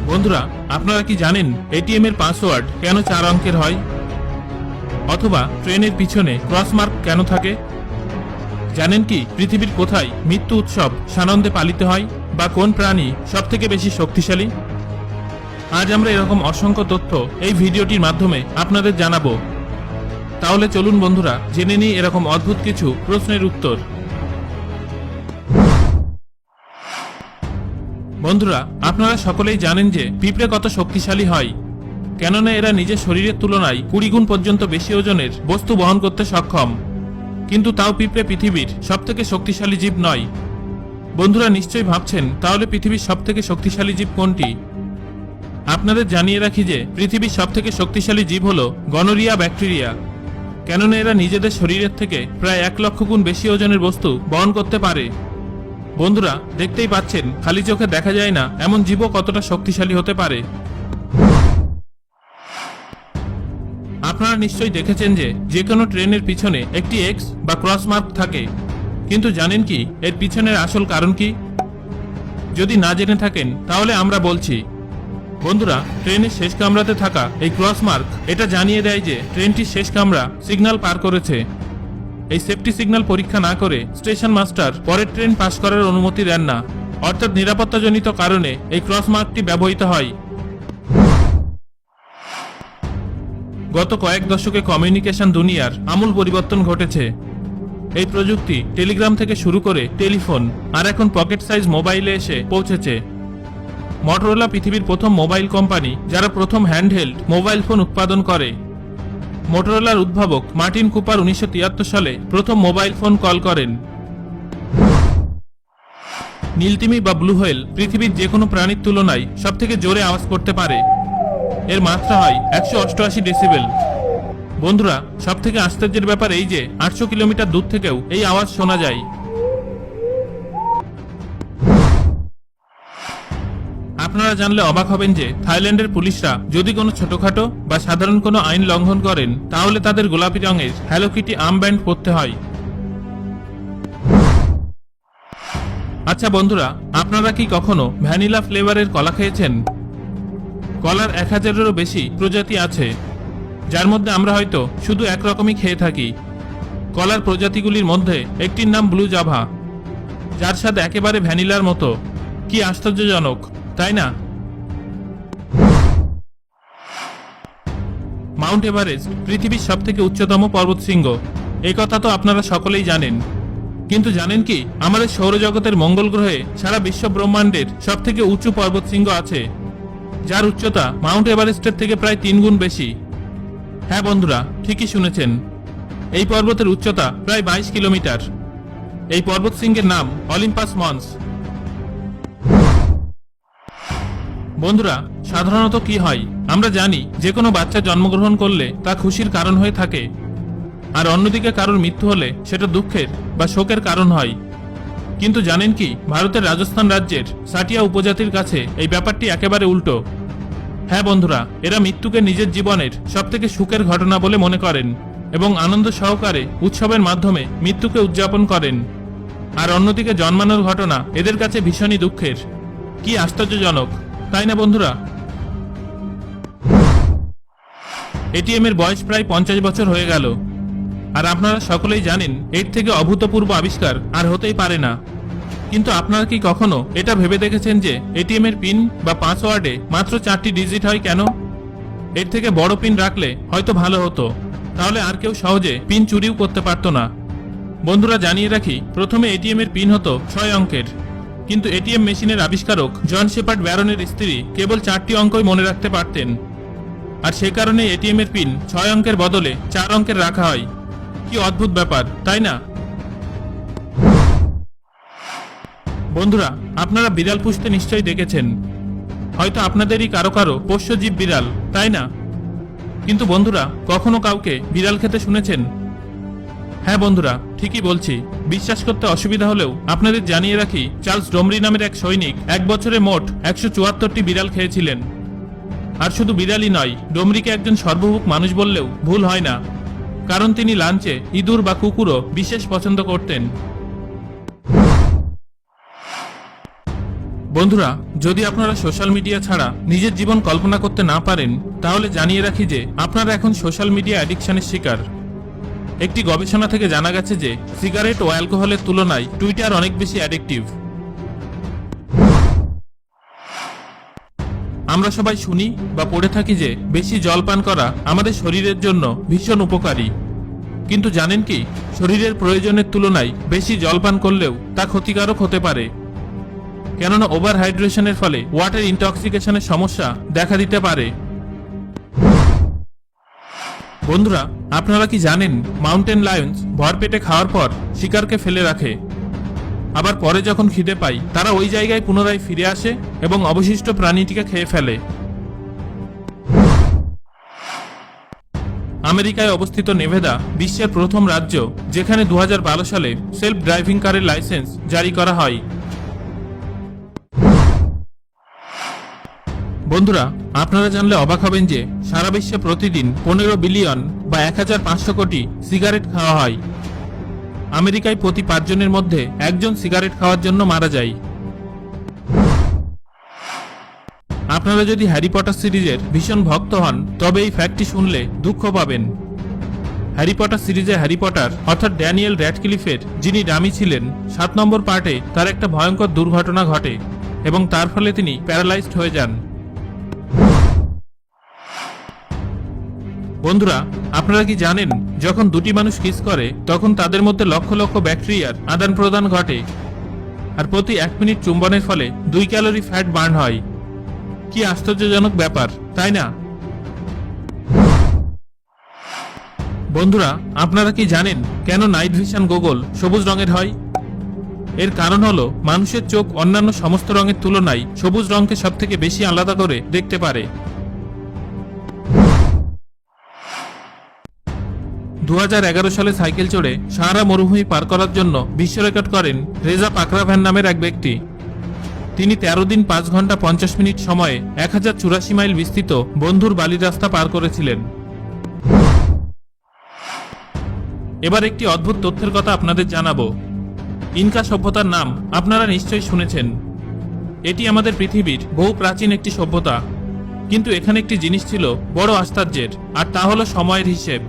বন্ধুরা, আপনারা কি জানেন এটিএম এর পাসওয়ার্ড কেন 4 অঙ্কের হয়? অথবা ট্রেনের পিছনে ক্রস মার্ক কেন থাকে? জানেন কি পৃথিবীর কোথায় মৃত্যু উৎসব সানন্দে পালিত হয়, বা কোন প্রাণী সবথেকে বেশি শক্তিশালী? আজ আমরা এরকম অসংখ্য তথ্য এই ভিডিওটির মাধ্যমে আপনাদের জানাবো। তাহলে চলুন বন্ধুরা, জেনে নিই এরকম অদ্ভুত কিছু প্রশ্নের উত্তর। বন্ধুরা, আপনারা সকলেই জানেন যে পিঁপড়ে কত শক্তিশালী হয়, কেননা এরা নিজের শরীরের তুলনায় 20 গুণ পর্যন্ত বেশি ওজনের বস্তু বহন করতে সক্ষম। কিন্তু তাও পিঁপড়ে পৃথিবীর সবথেকে শক্তিশালী জীব নয়। বন্ধুরা নিশ্চয়ই ভাবছেন, তাহলে পৃথিবীর সবথেকে শক্তিশালী জীব কোনটি? আপনাদের জানিয়ে রাখি যে পৃথিবীর সবথেকে শক্তিশালী জীব হলো গনোরিয়া ব্যাকটেরিয়া, কেননা এরা নিজেদের শরীরের থেকে প্রায় 1 লক্ষ গুণ বেশি ওজনের বস্তু বহন করতে পারে। বন্ধুরা দেখতেই পাচ্ছেন, খালি চোখে দেখা যায় না এমন জীবও কতটা শক্তিশালী হতে পারে। আপনারা নিশ্চয়ই দেখেছেন যে কোনো ট্রেনের পিছনে একটি এক্স বা ক্রস মার্ক থাকে, কিন্তু জানেন কি এর পিছনের আসল কারণ কি? যদি না জেনে থাকেন তাহলে আমরা বলছি। বন্ধুরা, ট্রেনের শেষ কামরাতে থাকা এই ক্রস মার্ক এটা জানিয়ে দেয় যে ট্রেনটির শেষ কামরা সিগন্যাল পার করেছে। এই সেফটি সিগন্যাল পরীক্ষা না করে স্টেশন মাস্টার পরের ট্রেন পাস করার অনুমতি দেন না, অর্থাৎ নিরাপত্তাজনিত কারণে এই ক্রস মার্কটি ব্যবহৃত হয়। গত কয়েক দশকে কমিউনিকেশন দুনিয়ার আমূল পরিবর্তন ঘটেছে। এই প্রযুক্তি টেলিগ্রাম থেকে শুরু করে টেলিফোন আর এখন পকেট সাইজ মোবাইলে এসে পৌঁছেছে। মটোরোলা পৃথিবীর প্রথম মোবাইল কোম্পানি যারা প্রথম হ্যান্ডহেল্ড মোবাইল ফোন উৎপাদন করে। মোটোরোলার উদ্ভাবক মার্টিন কুপার 1973 সালে প্রথম মোবাইল ফোন কল করেন। নীলতিমি বা ব্লু হোয়েল পৃথিবীর যে কোনো প্রাণীর তুলনায় সবথেকে জোরে আওয়াজ করতে পারে। এর মাত্রা হয় 188 ডেসিবেল। বন্ধুরা, সবথেকে আশ্চর্যের ব্যাপার এই যে 800 কিলোমিটার দূর থেকেও এই আওয়াজ শোনা যায়। আপনারা জানলে অবাক হবেন যে থাইল্যান্ডের পুলিশরা যদি কোনো ছোটখাটো বা সাধারণ কোনো আইন লঙ্ঘন করেন তাহলে তাদের গোলাপি রঙের হ্যালো কিটি আর্মব্যান্ড পরতে হয়। আচ্ছা বন্ধুরা, আপনারা কি কখনো ভ্যানিলা ফ্লেভারের কলা খেয়েছেন? কলার 1000-এরও বেশি প্রজাতি আছে, যার মধ্যে আমরা হয়তো শুধু একরকমই খেয়ে থাকি। কলার প্রজাতিগুলির মধ্যে একটির নাম ব্লু জাভা, যার স্বাদ একেবারে ভ্যানিলার মতো। কি আশ্চর্যজনক, তাই না? মাউন্ট এভারেস্ট পৃথিবীর সবথেকে উচ্চতম পর্বতশৃঙ্গ, এই কথা তো আপনারা সকলেই জানেন। কিন্তু জানেন কি আমাদের সৌরজগতের মঙ্গল গ্রহে সারা বিশ্ব ব্রহ্মাণ্ডের সবথেকে উঁচু পর্বতশৃঙ্গ আছে, যার উচ্চতা মাউন্ট এভারেস্টের থেকে প্রায় 3 গুণ বেশি। হ্যাঁ বন্ধুরা, ঠিকই শুনেছেন, এই পর্বতের উচ্চতা প্রায় 22 কিলোমিটার। এই পর্বতশৃঙ্গের নাম অলিম্পাস মন্স। বন্ধুরা, সাধারণত কি হয় আমরা জানি, যে কোনো বাচ্চা জন্মগ্রহণ করলে তা খুশির কারণ হয়ে থাকে, আর অন্যদিকে কারোর মৃত্যু হলে সেটা দুঃখের বা শোকের কারণ হয়। কিন্তু জানেন কি ভারতের রাজস্থান রাজ্যের সাটিয়া উপজাতির কাছে এই ব্যাপারটি একেবারে উল্টো। হ্যাঁ বন্ধুরা, এরা মৃত্যুকে নিজের জীবনের সবথেকে সুখের ঘটনা বলে মনে করেন এবং আনন্দ সহকারে উৎসবের মাধ্যমে মৃত্যুকে উদযাপন করেন। আর অন্যদিকে জন্মানোর ঘটনা এদের কাছে ভীষণই দুঃখের। কি আশ্চর্যজনক, তাই না বন্ধুরা? এটিএম এর বয়স প্রায় 50 বছর হয়ে গেল, আর আপনারা সকলেই জানেন এর থেকে অভূতপূর্ব আবিষ্কার আর হতেই পারে না। কিন্তু আপনারা কি কখনো এটা ভেবে দেখেছেন যে এটিএম এর পিন বা পাসওয়ার্ডে মাত্র 4টি ডিজিট হয় কেন? এর থেকে বড় পিন রাখলে হয়তো ভালো হতো, তাহলে আর কেউ সহজে পিন চুরিও করতে পারত না। বন্ধুরা জানিয়ে রাখি, প্রথমে এটিএম এর পিন হতো 6 অঙ্কের, কিন্তু এটিএম মেশিনের আবিষ্কারক জন শেপার্ড ব্যারনের স্ত্রী কেবল 4টি অঙ্কই মনে রাখতে পারতেন, আর সে কারণে এটিএম এর পিন 6 অঙ্কের বদলে 4 অঙ্কের রাখা হয়। কি অদ্ভুত ব্যাপার, তাই না? বন্ধুরা, আপনারা বিড়াল পুষতে নিশ্চয়ই দেখেছেন, হয়তো আপনাদেরই কারো কারো পোষ্য জীব বিড়াল, তাই না? কিন্তু বন্ধুরা, কখনো কাউকে বিড়াল খেতে শুনেছেন? হ্যাঁ বন্ধুরা, ঠিকই বলছি। বিশ্বাস করতে অসুবিধা হলেও আপনাদের জানিয়ে রাখি, চার্লস ডোমরি নামের এক সৈনিক 1 বছরে মোট 174টি বিড়াল খেয়েছিলেন। আর শুধু বিড়ালই নয়, ডোমরিকে একজন সর্বভুক মানুষ বললেও ভুল হয় না, কারণ তিনি লাঞ্চে ইঁদুর বা কুকুরও বিশেষ পছন্দ করতেন। বন্ধুরা, যদি আপনারা সোশ্যাল মিডিয়া ছাড়া নিজের জীবন কল্পনা করতে না পারেন, তাহলে জানিয়ে রাখি যে আপনারা এখন সোশ্যাল মিডিয়া অ্যাডিকশনের শিকার। একটি গবেষণা থেকে জানা গেছে যে সিগারেট ও অ্যালকোহলের তুলনায় টুইটার অনেক বেশি অ্যাডিকটিভ। আমরা সবাই শুনি বা পড়ে থাকি যে বেশি জল পান করা আমাদের শরীরের জন্য ভীষণ উপকারী। কিন্তু জানেন কি, শরীরের প্রয়োজনের তুলনায় বেশি জল পান করলেও তা ক্ষতিকারক হতে পারে। কেননা ওভার হাইড্রেশনের ফলে ওয়াটার ইনটক্সিকেশনের সমস্যা দেখা দিতে পারে। বন্ধুরা, আপনারা কি জানেন মাউন্টেন লায়ন্স ভরপেটে খাওয়ার পর শিকারকে ফেলে রাখে, আবার পরে যখন খিদে পায় তারা ওই জায়গায় পুনরায় ফিরে আসে এবং অবশিষ্ট প্রাণীটিকে খেয়ে ফেলে। আমেরিকায় অবস্থিত নেভাদা বিশ্বের প্রথম রাজ্য যেখানে 2012 সালে সেলফ ড্রাইভিং কারের লাইসেন্স জারি করা হয়। বন্ধুরা, আপনারা জানলে অবাক হবেন যে সারা বিশ্বে প্রতিদিন 15 বিলিয়ন বা 1500 কোটি সিগারেট খাওয়া হয়। আমেরিকায় প্রতি 5 জনের মধ্যে একজন সিগারেট খাওয়ার জন্য মারা যায়। আপনারা যদি হ্যারি পটার সিরিজের ভীষণ ভক্ত হন তবে এই ফ্যাক্টটি শুনলে দুঃখ পাবেন। হ্যারি পটার সিরিজে হ্যারি পটার অর্থাৎ ড্যানিয়েল র্যাডক্লিফের যিনি ডামি ছিলেন, 7 নম্বর পার্টে তার একটা ভয়ঙ্কর দুর্ঘটনা ঘটে এবং তার ফলে তিনি প্যারালাইজড হয়ে যান। বন্ধুরা, আপনারা কি জানেন যখন দুটি মানুষ কিস করে তখন তাদের মধ্যে লক্ষ লক্ষ ব্যাকটেরিয়ার আদান প্রদান ঘটে, আর প্রতি 1 মিনিট চুম্বনের ফলে 2 ক্যালোরি ফ্যাট বার্ন হয়। কি আশ্চর্যজনক ব্যাপার, তাই না? বন্ধুরা, আপনারা কি জানেন কেন নাইট ভিশন গোগল সবুজ রঙের হয়? এর কারণ হলো মানুষের চোখ অন্যান্য সমস্ত রঙের তুলনায় সবুজ রঙকে সবথেকে বেশি আলাদা করে দেখতে পারে। 2011 সালে সাইকেল চড়ে সাহারা মরুভূমি পার করার জন্য বিশ্ব রেকর্ড করেন রেজা পাকরাভ্যান নামের এক ব্যক্তি। তিনি 13 দিন 5 ঘন্টা 50 মিনিট সময়ে 1084 মাইল বিস্তৃত বন্ধুর বালির রাস্তা পার করেছিলেন। এবার একটি অদ্ভুত তথ্যের কথা আপনাদের জানাবো। ইনকা সভ্যতার নাম আপনারা নিশ্চয়ই শুনেছেন। এটি আমাদের পৃথিবীর বহু প্রাচীন একটি সভ্যতা, কিন্তু এখানে একটি জিনিস ছিল বড় আশ্চর্যের, আর তা হলো সময়ের হিসেব।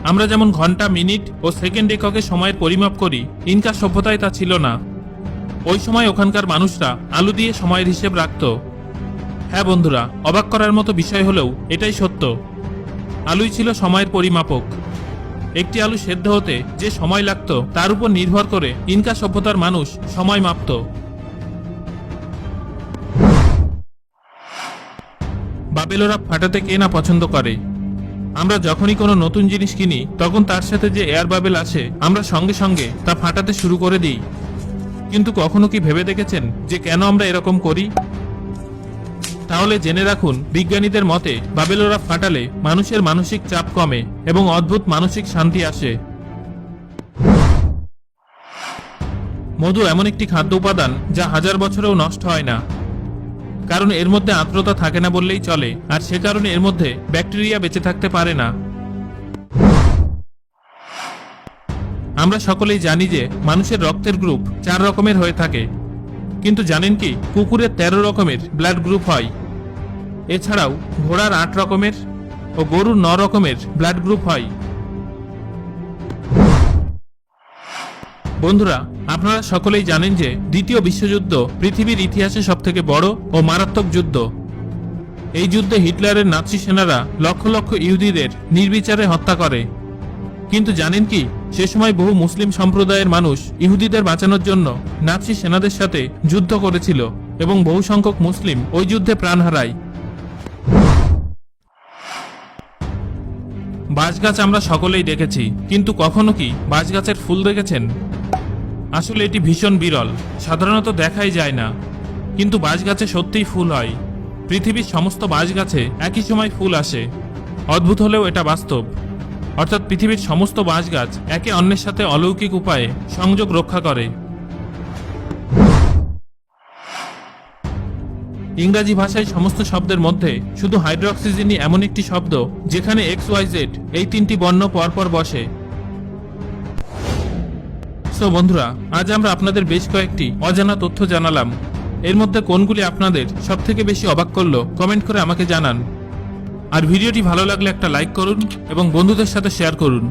আমরা যেমন ঘন্টা, মিনিট ও সেকেন্ড এককে সময়ের পরিমাপ করি, ইনকা সভ্যতায় তা ছিল না। ওই সময় ওখানকার মানুষরা আলু দিয়ে সময়ের হিসেব রাখত। হ্যাঁ বন্ধুরা, অবাক করার মতো বিষয় হলেও এটাই সত্য। আলুই ছিল সময়ের পরিমাপক। একটি আলু সেদ্ধ হতে যে সময় লাগত তার উপর নির্ভর করে ইনকা সভ্যতার মানুষ সময় মাপত। বাবেলরা ফাটাতে কে না পছন্দ করে? আমরা যখনই কোনো নতুন জিনিস কিনি তখন তার সাথে যে এয়ার বাবেল আসে আমরা সঙ্গে সঙ্গে তা ফাটাতে শুরু করে দিই। কিন্তু কখনো কি ভেবে দেখেছেন যে কেন আমরা এরকম করি? তাহলে জেনে রাখুন, বিজ্ঞানীদের মতে বাবেলরা ফাটালে মানুষের মানসিক চাপ কমে এবং অদ্ভুত মানসিক শান্তি আসে। মধু এমন একটি খাদ্য উপাদান যা 1000 বছরেও নষ্ট হয় না, কারণ এর মধ্যে আর্দ্রতা থাকে না বললেই চলে, আর সে কারণে এর মধ্যে ব্যাকটেরিয়া বেঁচে থাকতে পারে না। আমরা সকলেই জানি যে মানুষের রক্তের গ্রুপ 4 রকমের হয়ে থাকে, কিন্তু জানেন কি কুকুরের 13 রকমের ব্লাড গ্রুপ হয়। এছাড়াও ঘোড়ার 8 রকমের ও গরুর 9 রকমের ব্লাড গ্রুপ হয়। বন্ধুরা, আপনারা সকলেই জানেন যে দ্বিতীয় বিশ্বযুদ্ধ পৃথিবীর ইতিহাসে সবথেকে বড় ও মারাত্মক যুদ্ধ। এই যুদ্ধে হিটলারের নাৎসি সেনারা লক্ষ লক্ষ ইহুদিদের নির্বিচারে হত্যা করে। কিন্তু জানেন কি, সে সময় বহু মুসলিম সম্প্রদায়ের মানুষ ইহুদিদের বাঁচানোর জন্য নাৎসি সেনাদের সাথে যুদ্ধ করেছিল এবং বহু সংখ্যক মুসলিম ওই যুদ্ধে প্রাণ হারায়। বাঁশগাছ আমরা সকলেই দেখেছি, কিন্তু কখনো কি বাঁশগাছের ফুল দেখেছেন? আসলে এটি ভীষণ বিরল, সাধারণত দেখাই যায় না, কিন্তু বাঁশগাছে সত্যিই ফুল হয়। পৃথিবীর সমস্ত বাঁশগাছে একই সময় ফুল আসে। অদ্ভুত হলেও এটা বাস্তব। অর্থাৎ পৃথিবীর সমস্ত বাঁশগাছ একে অন্যের সাথে অলৌকিক উপায়ে সংযোগ রক্ষা করে। ইংরাজি ভাষায় সমস্ত শব্দের মধ্যে শুধু হাইড্রোক্সিজেনই এমন একটি শব্দ যেখানে XYZ এই 3টি বর্ণ পরপর বসে। সো বন্ধুরা, আজ আমরা আপনাদের বেশ কয়েকটি অজানা তথ্য জানালাম। এর মধ্যে কোনগুলি আপনাদের সবথেকে বেশি অবাক করলো কমেন্ট করে আমাকে জানান। আর ভিডিওটি ভালো লাগলে একটা লাইক করুন এবং বন্ধুদের সাথে শেয়ার করুন।